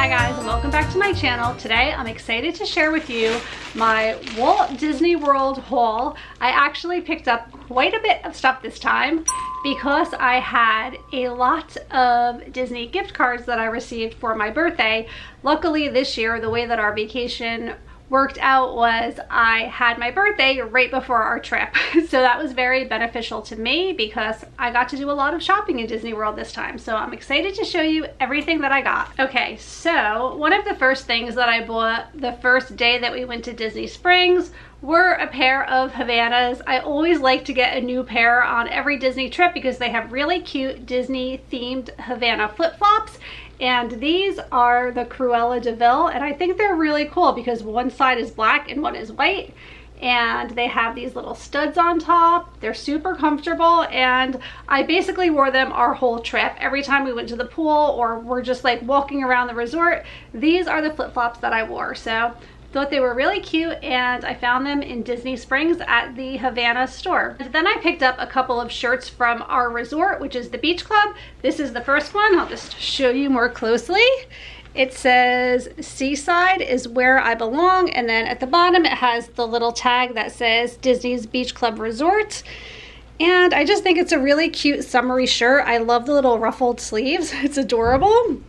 Hi guys, and welcome back to my channel. Today I'm excited to share with you my Walt Disney World haul. I actually picked up quite a bit of stuff this time because I had a lot of Disney gift cards that I received for my birthday. Luckily this year, the way that our vacation worked out was I had my birthday right before our trip. So that was very beneficial to me because I got to do a lot of shopping in Disney World this time. So I'm excited to show you everything that I got. Okay, so one of the first things that I bought the first day that we went to Disney Springs were a pair of Havanas. I always like to get a new pair on every Disney trip because they have really cute Disney themed Havana Flip-Flops. And these are the Cruella de Vil, and I think they're really cool because one side is black and one is white, and they have these little studs on top. They're super comfortable, and I basically wore them our whole trip. Every time we went to the pool or we're just like walking around the resort, these are the flip-flops that I wore. So thought they were really cute, and I found them in Disney Springs at the Havana store. And then I picked up a couple of shirts from our resort, which is the Beach Club. This is the first one. I'll just show you more closely. It says Seaside is where I belong, and then at the bottom it has the little tag that says Disney's Beach Club Resort. And I just think it's a really cute summery shirt. I love the little ruffled sleeves. It's adorable.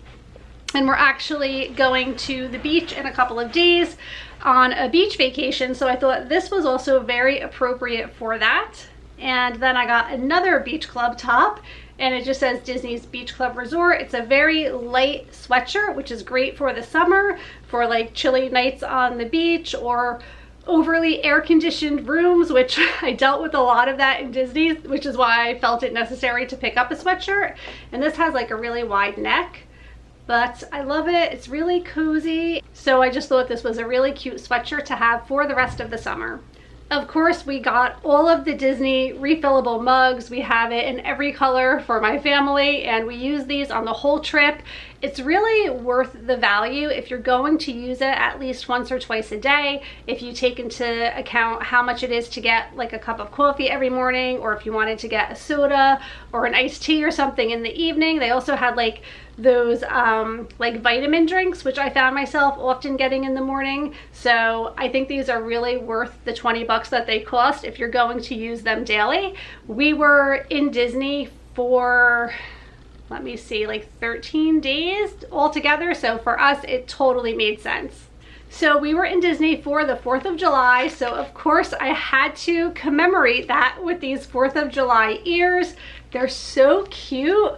And we're actually going to the beach in a couple of days on a beach vacation, so I thought this was also very appropriate for that. And then I got another Beach Club top, and it just says Disney's Beach Club Resort. It's a very light sweatshirt, which is great for the summer, for like chilly nights on the beach or overly air-conditioned rooms, which I dealt with a lot of that in Disney, which is why I felt it necessary to pick up a sweatshirt. And this has like a really wide neck, but I love it. It's really cozy. So I just thought this was a really cute sweatshirt to have for the rest of the summer. Of course, we got all of the Disney refillable mugs. We have it in every color for my family, and we use these on the whole trip. It's really worth the value if you're going to use it at least once or twice a day. If you take into account how much it is to get like a cup of coffee every morning, or if you wanted to get a soda or an iced tea or something in the evening. They also had like those like vitamin drinks, which I found myself often getting in the morning. So I think these are really worth the 20 bucks that they cost if you're going to use them daily. We were in Disney for, let me see, like 13 days altogether. So for us, it totally made sense. So we were in Disney for the 4th of July. So of course I had to commemorate that with these 4th of July ears. They're so cute.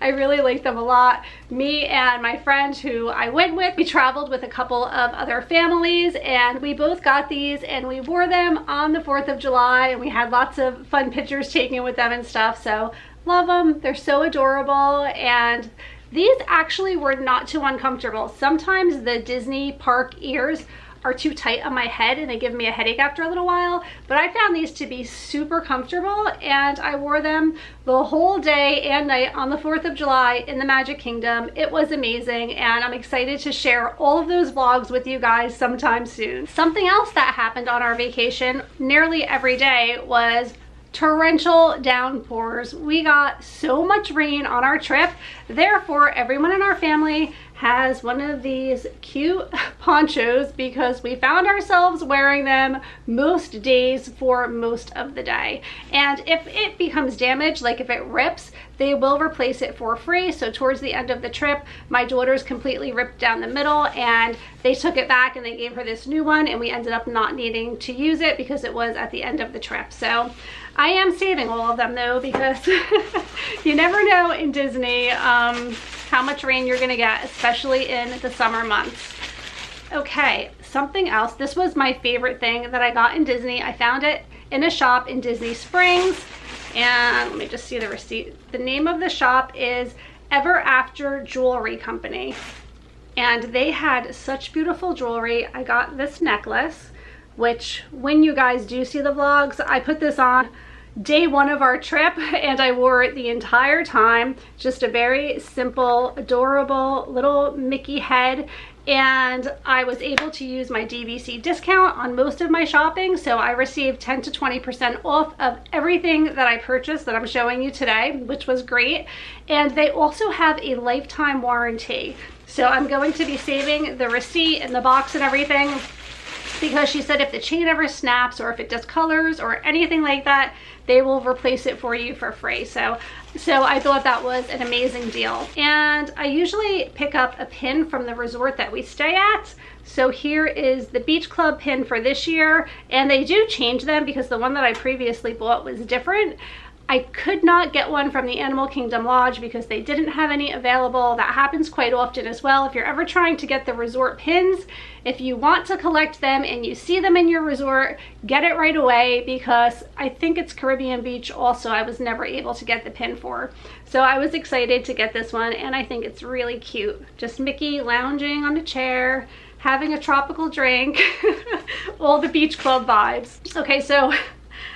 I really like them a lot. Me and my friend who I went with, we traveled with a couple of other families, and we both got these and we wore them on the 4th of July, and we had lots of fun pictures taken with them and stuff. So love them. They're so adorable, and these actually were not too uncomfortable. Sometimes the Disney park ears are too tight on my head and they give me a headache after a little while, but I found these to be super comfortable, and I wore them the whole day and night on the 4th of July in the Magic Kingdom. It was amazing, and I'm excited to share all of those vlogs with you guys sometime soon. Something else that happened on our vacation nearly every day was torrential downpours. We got so much rain on our trip, therefore everyone in our family has one of these cute ponchos because we found ourselves wearing them most days for most of the day. And if it becomes damaged, like if it rips, they will replace it for free. So towards the end of the trip, my daughter's completely ripped down the middle, and they took it back and they gave her this new one, and we ended up not needing to use it because it was at the end of the trip. So I am saving all of them though, because you never know in Disney how much rain you're gonna get, especially in the summer months. Okay, something else. This was my favorite thing that I got in Disney. I found it in a shop in Disney Springs, and let me just see the receipt. The name of the shop is Ever After Jewelry Company, and they had such beautiful jewelry. I got this necklace, which when you guys do see the vlogs, I put this on day one of our trip and I wore it the entire time. Just a very simple, adorable little Mickey head, and I was able to use my DVC discount on most of my shopping, so I received 10 to 20% off of everything that I purchased that I'm showing you today, which was great. And they also have a lifetime warranty, so I'm going to be saving the receipt and the box and everything, because she said if the chain ever snaps or if it discolors or anything like that, they will replace it for you for free. So I thought that was an amazing deal. And I usually pick up a pin from the resort that we stay at. So here is the beach club pin for this year, and they do change them because the one that I previously bought was different. I could not get one from the Animal Kingdom Lodge because they didn't have any available. That happens quite often as well. If you're ever trying to get the resort pins, if you want to collect them and you see them in your resort, get it right away, because I think it's Caribbean Beach also I was never able to get the pin for. So I was excited to get this one, and I think it's really cute. Just Mickey lounging on a chair, having a tropical drink, all the beach club vibes. Okay, so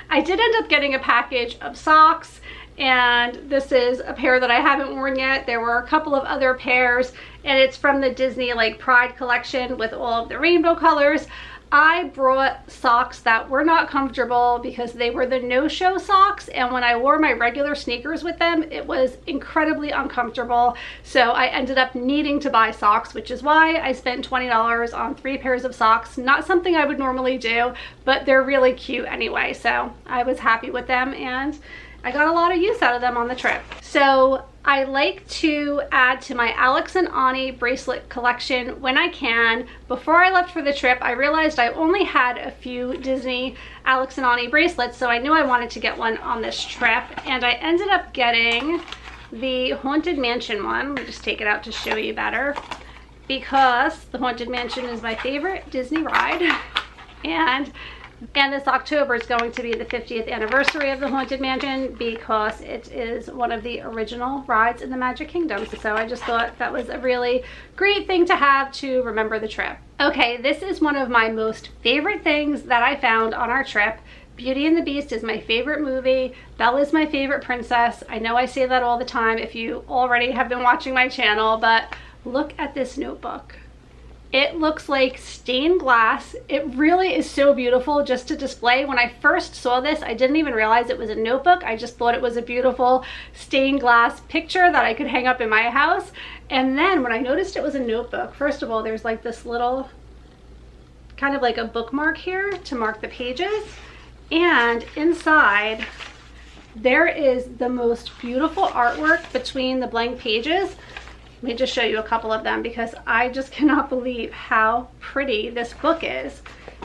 I did end up getting a package of socks, and this is a pair that I haven't worn yet. There were a couple of other pairs, and it's from the Disney Pride collection with all of the rainbow colors. I brought socks that were not comfortable because they were the no-show socks, and when I wore my regular sneakers with them, it was incredibly uncomfortable. So I ended up needing to buy socks, which is why I spent $20 on 3 pairs of socks. Not something I would normally do, but they're really cute anyway. So I was happy with them, and I got a lot of use out of them on the trip. So I like to add to my Alex and Ani bracelet collection when I can. Before I left for the trip, I realized I only had a few Disney Alex and Ani bracelets, so I knew I wanted to get one on this trip, and I ended up getting the Haunted Mansion one. Let me just take it out to show you better, because the Haunted Mansion is my favorite Disney ride, and this October is going to be the 50th anniversary of the Haunted Mansion, because it is one of the original rides in the Magic Kingdom. So I just thought that was a really great thing to have to remember the trip. Okay, this is one of my most favorite things that I found on our trip. Beauty and the Beast is my favorite movie. Belle is my favorite princess. I know I say that all the time if you already have been watching my channel, but look at this notebook. It looks like stained glass. It really is so beautiful just to display. When I first saw this, I didn't even realize it was a notebook. I just thought it was a beautiful stained glass picture that I could hang up in my house. And then when I noticed it was a notebook, first of all, there's like this little kind of like a bookmark here to mark the pages. And inside, there is the most beautiful artwork between the blank pages. Let me just show you a couple of them, because I just cannot believe how pretty this book is.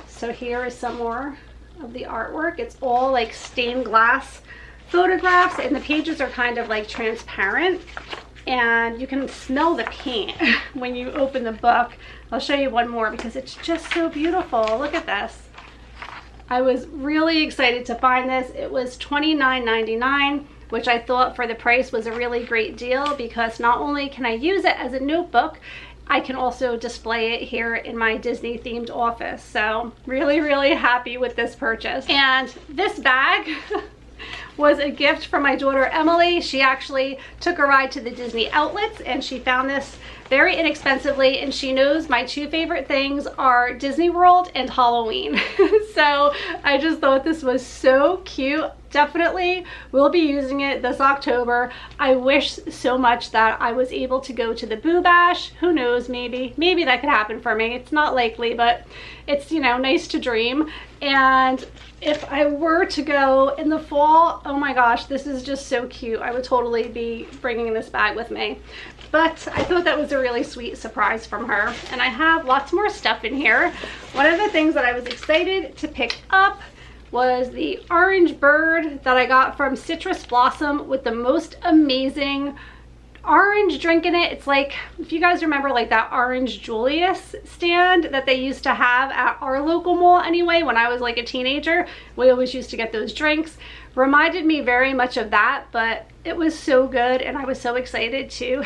So here is some more of the artwork. It's all like stained glass photographs, and the pages are kind of like transparent, and you can smell the paint when you open the book. I'll show you one more because it's just so beautiful. Look at this. I was really excited to find this. It was $29.99. which I thought for the price was a really great deal, because not only can I use it as a notebook, I can also display it here in my Disney themed office. So really, really happy with this purchase. And this bag was a gift from my daughter Emily. She actually took a ride to the Disney outlets, and she found this very inexpensively, and she knows my 2 favorite things are Disney World and Halloween. So I just thought this was so cute. Definitely will be using it this October. I wish so much that I was able to go to the Boo Bash. Who knows, maybe that could happen for me. It's not likely, but it's, you know, nice to dream. And if I were to go in the fall, oh my gosh, this is just so cute. I would totally be bringing this bag with me. But I thought that was a really sweet surprise from her. And I have lots more stuff in here. One of the things that I was excited to pick up was the orange bird that I got from Citrus Blossom with the most amazing orange drink in it. It's like, if you guys remember, like that Orange Julius stand that they used to have at our local mall anyway when I was like a teenager. We always used to get those drinks. Reminded me very much of that, but it was so good, and I was so excited to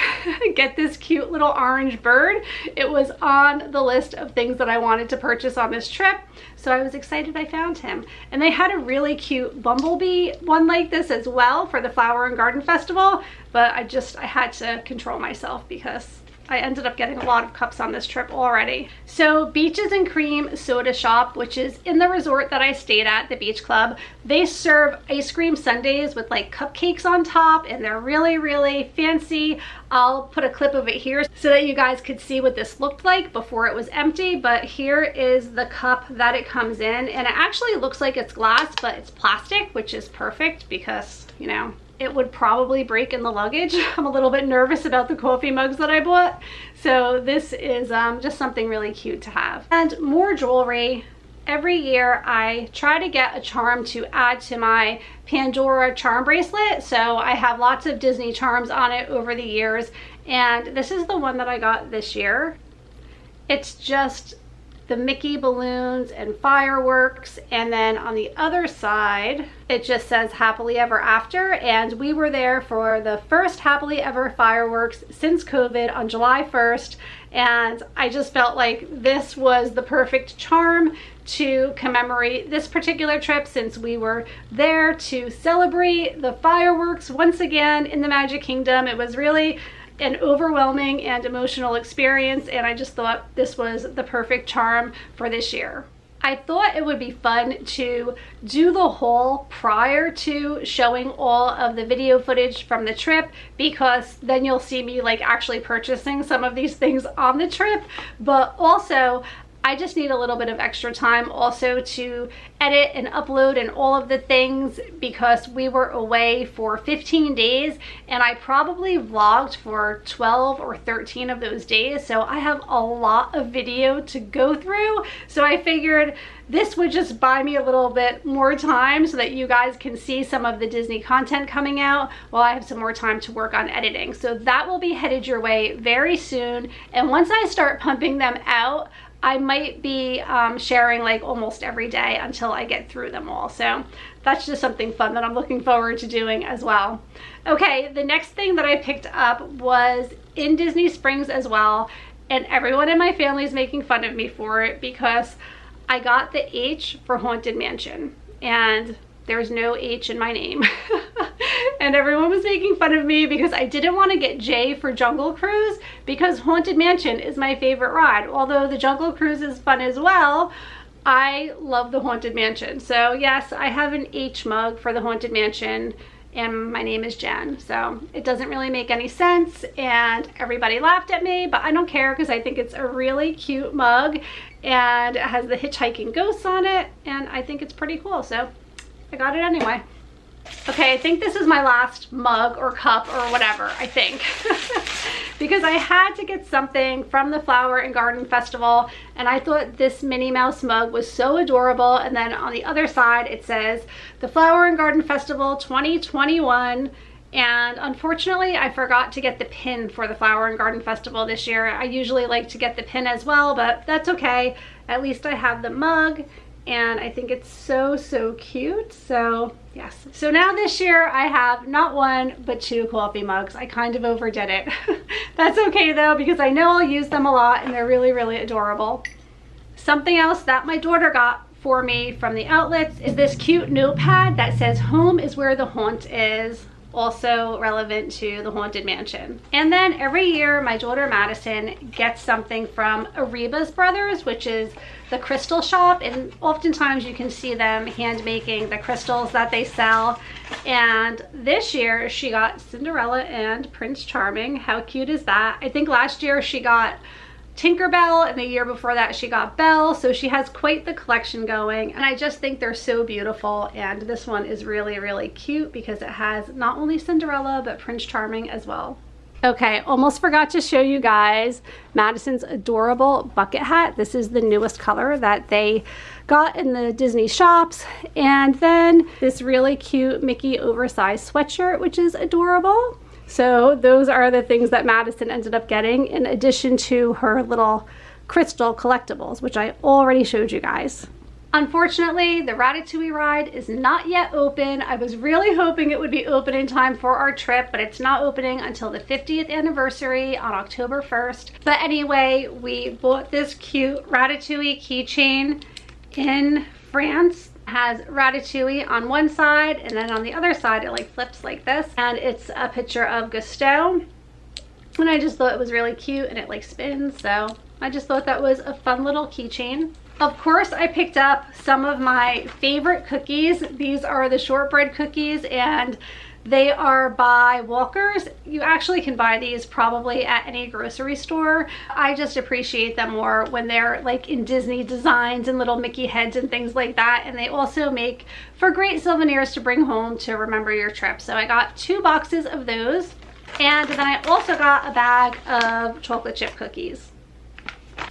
get this cute little orange bird. It was on the list of things that I wanted to purchase on this trip, so I was excited I found him. And they had a really cute bumblebee one like this as well for the Flower and Garden Festival, but I had to control myself because I ended up getting a lot of cups on this trip already. So Beaches and Cream Soda Shop, which is in the resort that I stayed at, the beach club, they serve ice cream sundaes with like cupcakes on top, and they're really, really fancy. I'll put a clip of it here so that you guys could see what this looked like before it was empty, but here is the cup that it comes in, and it actually looks like it's glass, but it's plastic, which is perfect because, you know, it would probably break in the luggage. I'm a little bit nervous about the coffee mugs that I bought. So this is just something really cute to have. And more jewelry. Every year I try to get a charm to add to my Pandora charm bracelet. So I have lots of Disney charms on it over the years. And this is the one that I got this year. It's just the Mickey balloons and fireworks, and then on the other side it just says happily ever after, and we were there for the first happily ever fireworks since COVID on July 1st, and I just felt like this was the perfect charm to commemorate this particular trip, since we were there to celebrate the fireworks once again in the Magic Kingdom. It was really an overwhelming and emotional experience, and I just thought this was the perfect charm for this year. I thought it would be fun to do the haul prior to showing all of the video footage from the trip, because then you'll see me like actually purchasing some of these things on the trip, but also I just need a little bit of extra time also to edit and upload and all of the things, because we were away for 15 days and I probably vlogged for 12 or 13 of those days. So I have a lot of video to go through. So I figured this would just buy me a little bit more time so that you guys can see some of the Disney content coming out while I have some more time to work on editing. So that will be headed your way very soon. And once I start pumping them out, I might be sharing like almost every day until I get through them all. So that's just something fun that I'm looking forward to doing as well. Okay, the next thing that I picked up was in Disney Springs as well. And everyone in my family is making fun of me for it because I got the H for Haunted Mansion. And there's no H in my name. And everyone was making fun of me because I didn't want to get J for Jungle Cruise, because Haunted Mansion is my favorite ride. Although the Jungle Cruise is fun as well, I love the Haunted Mansion. So yes, I have an H mug for the Haunted Mansion, and my name is Jen. So it doesn't really make any sense, and everybody laughed at me, but I don't care because I think it's a really cute mug, and it has the hitchhiking ghosts on it, and I think it's pretty cool. So I got it anyway. Okay, I think this is my last mug or cup or whatever, I think. Because I had to get something from the Flower and Garden Festival, and I thought this Minnie Mouse mug was so adorable. And then on the other side it says the Flower and Garden Festival 2021. And unfortunately I forgot to get the pin for the Flower and Garden Festival this year. I usually like to get the pin as well, but that's okay. At least I have the mug, and I think it's so, so cute. So yes. So now this year I have not one, but 2 coffee mugs. I kind of overdid it. That's okay though, because I know I'll use them a lot and they're really, really adorable. Something else that my daughter got for me from the outlets is this cute notepad that says "Home is where the haunt is." Also relevant to the Haunted Mansion. And then every year my daughter Madison gets something from Arriba's Brothers, which is the crystal shop, and oftentimes you can see them hand making the crystals that they sell. And this year she got Cinderella and Prince Charming. How cute is that? I think last year she got Tinkerbell, and the year before that she got Belle. So she has quite the collection going, and I just think they're so beautiful. And this one is really, really cute because it has not only Cinderella but Prince Charming as well. Okay, almost forgot to show you guys Madison's adorable bucket hat. This is the newest color that they got in the Disney shops. And then this really cute Mickey oversized sweatshirt, which is adorable. So those are the things that Madison ended up getting, in addition to her little crystal collectibles, which I already showed you guys. Unfortunately, the Ratatouille ride is not yet open. I was really hoping it would be open in time for our trip, but it's not opening until the 50th anniversary on October 1st. But anyway, we bought this cute Ratatouille keychain in France. Has Ratatouille on one side, and then on the other side it like flips like this, and it's a picture of Gusteau. And I just thought it was really cute, and it like spins, so I just thought that was a fun little keychain. Of course, I picked up some of my favorite cookies. These are the Shortbread Cookies, and they are by Walker's. You actually can buy these probably at any grocery store. I just appreciate them more when they're like in Disney designs and little Mickey heads and things like that. And they also make for great souvenirs to bring home to remember your trip. So I got 2 boxes of those. And then I also got a bag of chocolate chip cookies.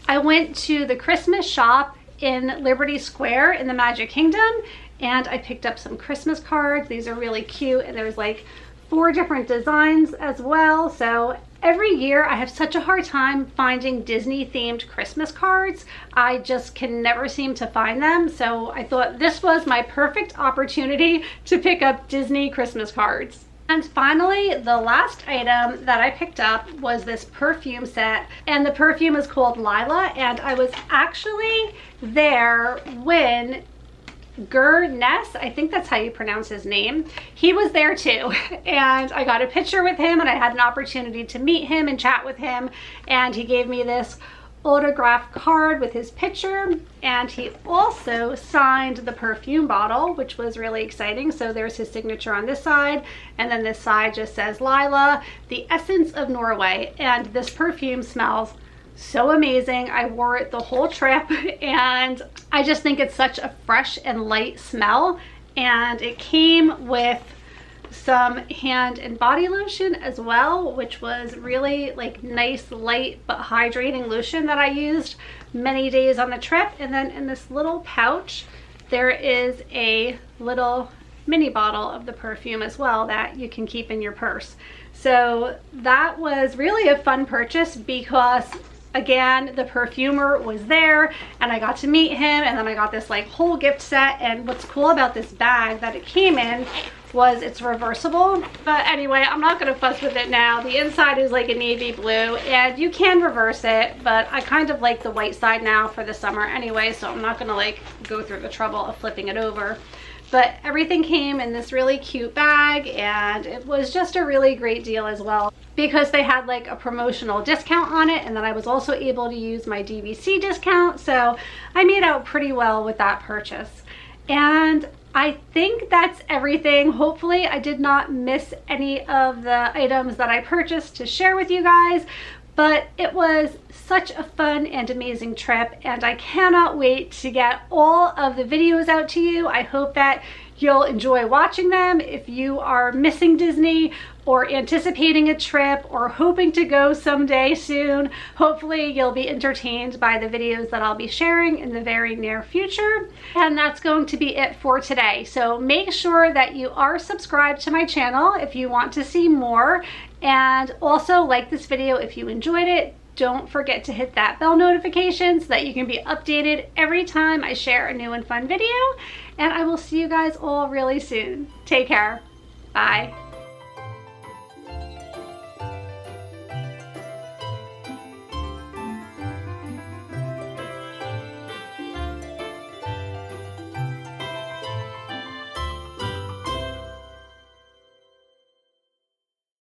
I went to the Christmas shop in Liberty Square in the Magic Kingdom, and I picked up some Christmas cards. These are really cute, and there's like 4 different designs as well. So every year I have such a hard time finding Disney themed Christmas cards. I just can never seem to find them. So I thought this was my perfect opportunity to pick up Disney Christmas cards. And finally, the last item that I picked up was this perfume set, and the perfume is called Lila, and I was actually there when Ness, I think that's how you pronounce his name, he was there too. And I got a picture with him, and I had an opportunity to meet him and chat with him, and he gave me this autograph card with his picture, and he also signed the perfume bottle, which was really exciting. So there's his signature on this side, and then this side just says Lila, the essence of Norway. And this perfume smells so amazing. I wore it the whole trip, and I just think it's such a fresh and light smell. And it came with some hand and body lotion as well, which was really like nice, light but hydrating lotion that I used many days on the trip. And then in this little pouch there is a little mini bottle of the perfume as well that you can keep in your purse. So that was really a fun purchase because again, the perfumer was there and I got to meet him, and then I got this like whole gift set. And what's cool about this bag that it came in was it's reversible. But anyway, I'm not gonna fuss with it now. The inside is like a navy blue, and you can reverse it, but I kind of like the white side now for the summer anyway, so I'm not gonna like go through the trouble of flipping it over. But everything came in this really cute bag, and it was just a really great deal as well because they had like a promotional discount on it, and then I was also able to use my DVC discount, so I made out pretty well with that purchase. And I think that's everything. Hopefully I did not miss any of the items that I purchased to share with you guys, but it was such a fun and amazing trip, and I cannot wait to get all of the videos out to you. I hope that you'll enjoy watching them. If you are missing Disney or anticipating a trip or hoping to go someday soon, hopefully you'll be entertained by the videos that I'll be sharing in the very near future. And that's going to be it for today. So make sure that you are subscribed to my channel if you want to see more, and also like this video if you enjoyed it. Don't forget to hit that bell notification so that you can be updated every time I share a new and fun video. And I will see you guys all really soon. Take care. Bye.